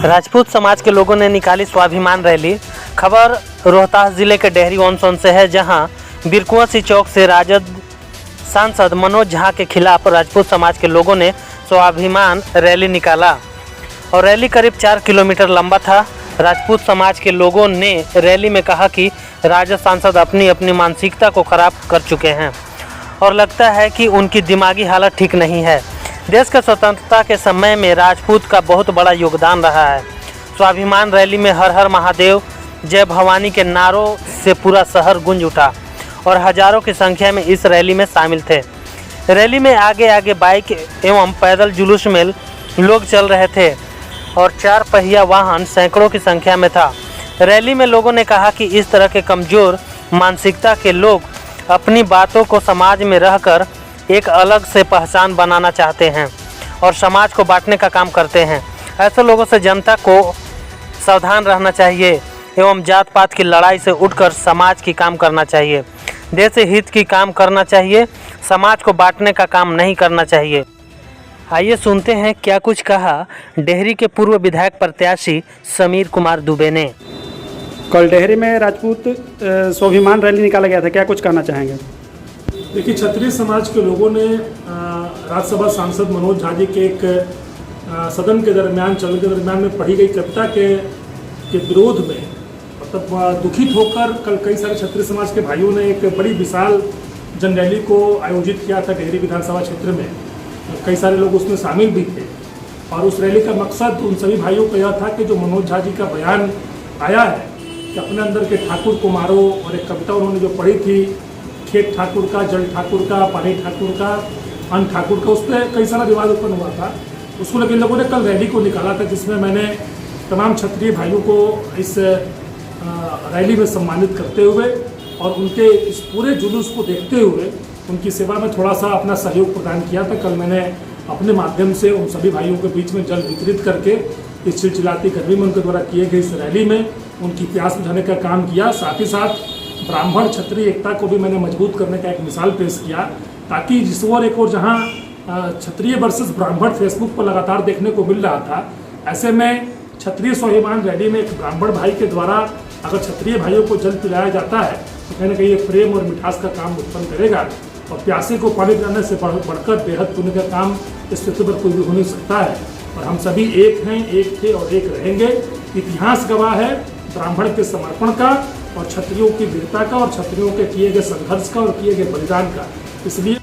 राजपूत समाज के लोगों ने निकाली स्वाभिमान रैली। खबर रोहतास जिले के डेहरी ऑन से है, जहां बिरकुआसी चौक से राजद सांसद मनोज झा के खिलाफ राजपूत समाज के लोगों ने स्वाभिमान रैली निकाला और रैली करीब 4 किलोमीटर लंबा था। राजपूत समाज के लोगों ने रैली में कहा कि राजद सांसद अपनी अपनी मानसिकता को खराब कर चुके हैं और लगता है कि उनकी दिमागी हालत ठीक नहीं है। देश के स्वतंत्रता के समय में राजपूत का बहुत बड़ा योगदान रहा है। स्वाभिमान रैली में हर हर महादेव, जय भवानी के नारों से पूरा शहर गूंज उठा और हजारों की संख्या में इस रैली में शामिल थे। रैली में आगे आगे बाइक एवं पैदल जुलूस में लोग चल रहे थे और 4 पहिया वाहन सैकड़ों की संख्या में था। रैली में लोगों ने कहा कि इस तरह के कमज़ोर मानसिकता के लोग अपनी बातों को समाज में रहकर एक अलग से पहचान बनाना चाहते हैं और समाज को बांटने का काम करते हैं। ऐसे लोगों से जनता को सावधान रहना चाहिए एवं जात पात की लड़ाई से उठकर समाज की काम करना चाहिए, देश हित की काम करना चाहिए, समाज को बांटने का काम नहीं करना चाहिए। आइए सुनते हैं क्या कुछ कहा डेहरी के पूर्व विधायक प्रत्याशी समीर कुमार दुबे ने। कल डेहरी में राजपूत स्वाभिमान रैली निकाला गया था, क्या कुछ कहना चाहेंगे? देखिए, क्षत्रिय समाज के लोगों ने राज्यसभा सांसद मनोज झा जी के एक सदन के दरमियान में पढ़ी गई कविता के विरोध में मतलब दुखित होकर कल कई सारे क्षत्रिय समाज के भाइयों ने एक बड़ी विशाल जन रैली को आयोजित किया था डेहरी विधानसभा क्षेत्र में। कई सारे लोग उसमें शामिल भी थे और उस रैली का मकसद उन सभी भाइयों का यह था कि जो मनोज झा जी का बयान आया है कि अपने अंदर के ठाकुर को मारो, और एक कविता उन्होंने जो पढ़ी थी, खेत ठाकुर का, जल ठाकुर का, पानी ठाकुर का, अन्न ठाकुर का, उस पर कई सारा विवाद उत्पन्न हुआ था। उसको लेकर लोगों ने कल रैली को निकाला था, जिसमें मैंने तमाम क्षत्रिय भाइयों को इस रैली में सम्मानित करते हुए और उनके इस पूरे जुलूस को देखते हुए उनकी सेवा में थोड़ा सा अपना सहयोग प्रदान किया था। कल मैंने अपने माध्यम से उन सभी भाइयों के बीच में जल वितरित करके इस चिलचिलाती गर्मी में उनके द्वारा किए गए इस रैली में उनकी प्यास बुझाने का काम किया। साथ ही साथ ब्राह्मण क्षत्रिय एकता को भी मैंने मजबूत करने का एक मिसाल पेश किया, ताकि जिस ओर एक और जहाँ क्षत्रिय वर्सेस ब्राह्मण फेसबुक पर लगातार देखने को मिल रहा था, ऐसे में क्षत्रिय स्वाभिमान रैली में एक ब्राह्मण भाई के द्वारा अगर क्षत्रिय भाइयों को जल पिलाया जाता है तो कहीं ना कहीं एक प्रेम और मिठास का काम उत्पन्न करेगा और प्यासे को पानी पिलाने से बढ़कर बेहद पुण्य का काम इस पृथ्वी पर कोई भी हो नहीं सकता है। और हम सभी एक हैं, एक थे और एक रहेंगे। इतिहास गवाह है ब्राह्मण के समर्पण का और क्षत्रियों की वीरता का और क्षत्रियों के किए गए संघर्ष का और किए गए बलिदान का। इसलिए